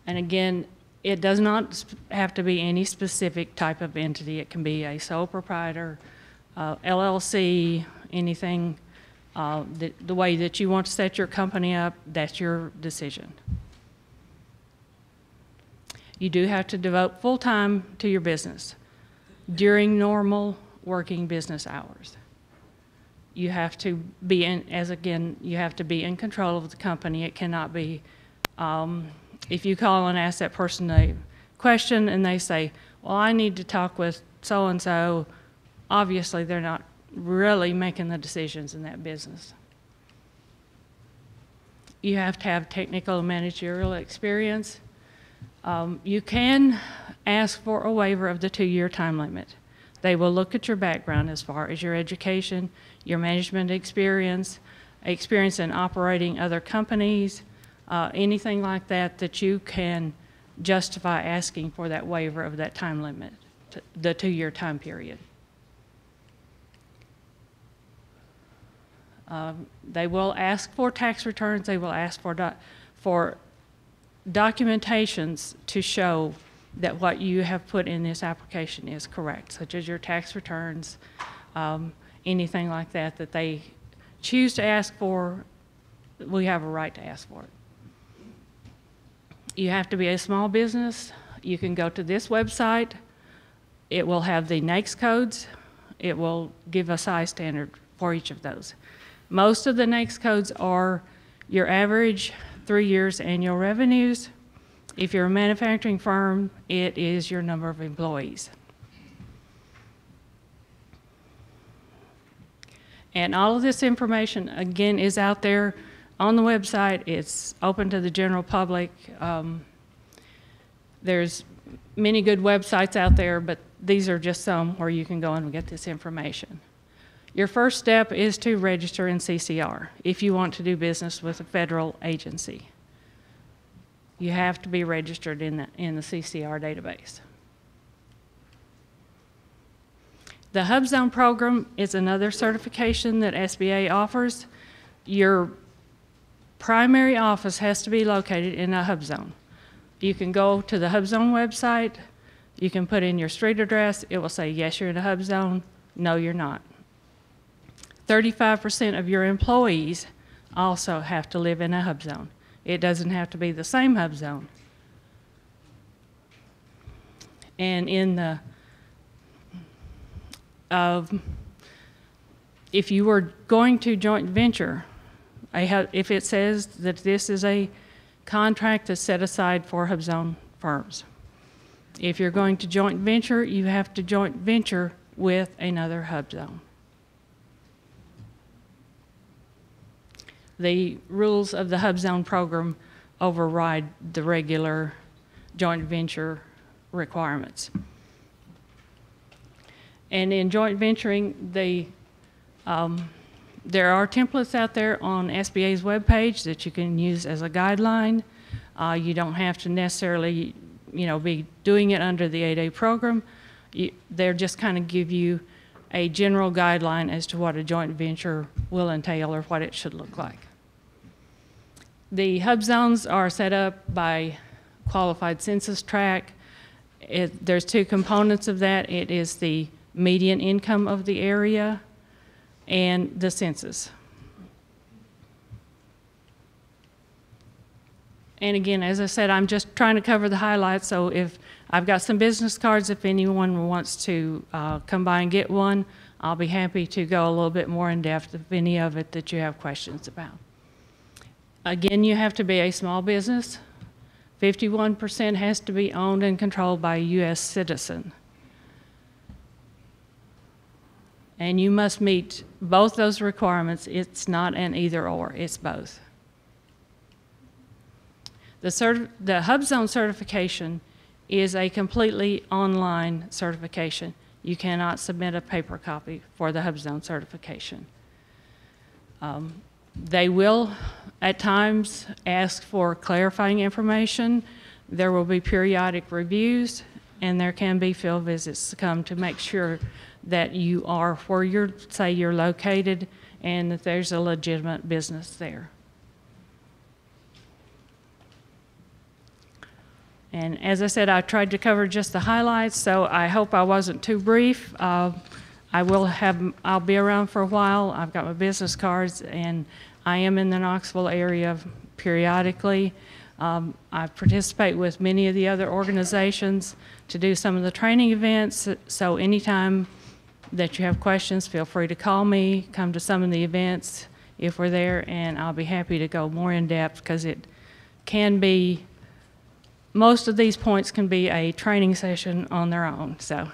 And again, it does not have to be any specific type of entity. It can be a sole proprietor, LLC, anything. The way that you want to set your company up, that's your decision. You do have to devote full time to your business during normal working business hours. You have to be you have to be in control of the company. It cannot be, if you call and ask that person a question and they say, well, I need to talk with so-and-so, obviously they're not really making the decisions in that business. You have to have technical and managerial experience. You can ask for a waiver of the 2-year time limit. They will look at your background as far as your education, your management experience in operating other companies, anything like that that you can justify asking for that waiver of that time limit, the 2-year time period. They will ask for tax returns. They will ask for documentations to show that what you have put in this application is correct, such as your tax returns, anything like that that they choose to ask for, we have a right to ask for it. You have to be a small business. You can go to this website. It will have the NAICS codes. It will give a size standard for each of those. Most of the NAICS codes are your average 3 years annual revenues. If you're a manufacturing firm, it is your number of employees. And all of this information, again, is out there on the website. It's open to the general public. There's many good websites out there, but these are just some where you can go and get this information. Your first step is to register in CCR if you want to do business with a federal agency. You have to be registered in the CCR database. The HUBZone program is another certification that SBA offers. Your primary office has to be located in a HUBZone. You can go to the HUBZone website. You can put in your street address. It will say, yes, you're in a HUBZone. No, you're not. 35% of your employees also have to live in a HUBZone. It doesn't have to be the same HUBZone. And in the if you were going to joint venture, if it says that this is a contract that's set aside for HUBZone firms. If you're going to joint venture, you have to joint venture with another HUBZone. The rules of the HUBZone program override the regular joint venture requirements. And in joint venturing, there are templates out there on SBA's webpage that you can use as a guideline. You don't have to necessarily, be doing it under the 8A program. They're just kind of give you a general guideline as to what a joint venture will entail or what it should look like. The HUBZones are set up by qualified census tract. There's two components of that. It is the median income of the area and the census. And again, as I said, I'm just trying to cover the highlights, so if I've got some business cards, if anyone wants to come by and get one, I'll be happy to go a little bit more in depth if any of it that you have questions about. Again, you have to be a small business. 51% has to be owned and controlled by a U.S. citizen. And you must meet both those requirements. It's not an either or, it's both. The HUBZone certification is a completely online certification. You cannot submit a paper copy for the HUBZone certification. They will, at times, ask for clarifying information. There will be periodic reviews, and there can be field visits to come to make sure that you are where you're located and that there's a legitimate business there. And as I said, I tried to cover just the highlights, so I hope I wasn't too brief. I'll be around for a while. I've got my business cards, and I am in the Knoxville area periodically. I participate with many of the other organizations to do some of the training events, so anytime that you have questions, feel free to call me, come to some of the events if we're there, and I'll be happy to go more in depth, because it can be, most of these points can be a training session on their own. So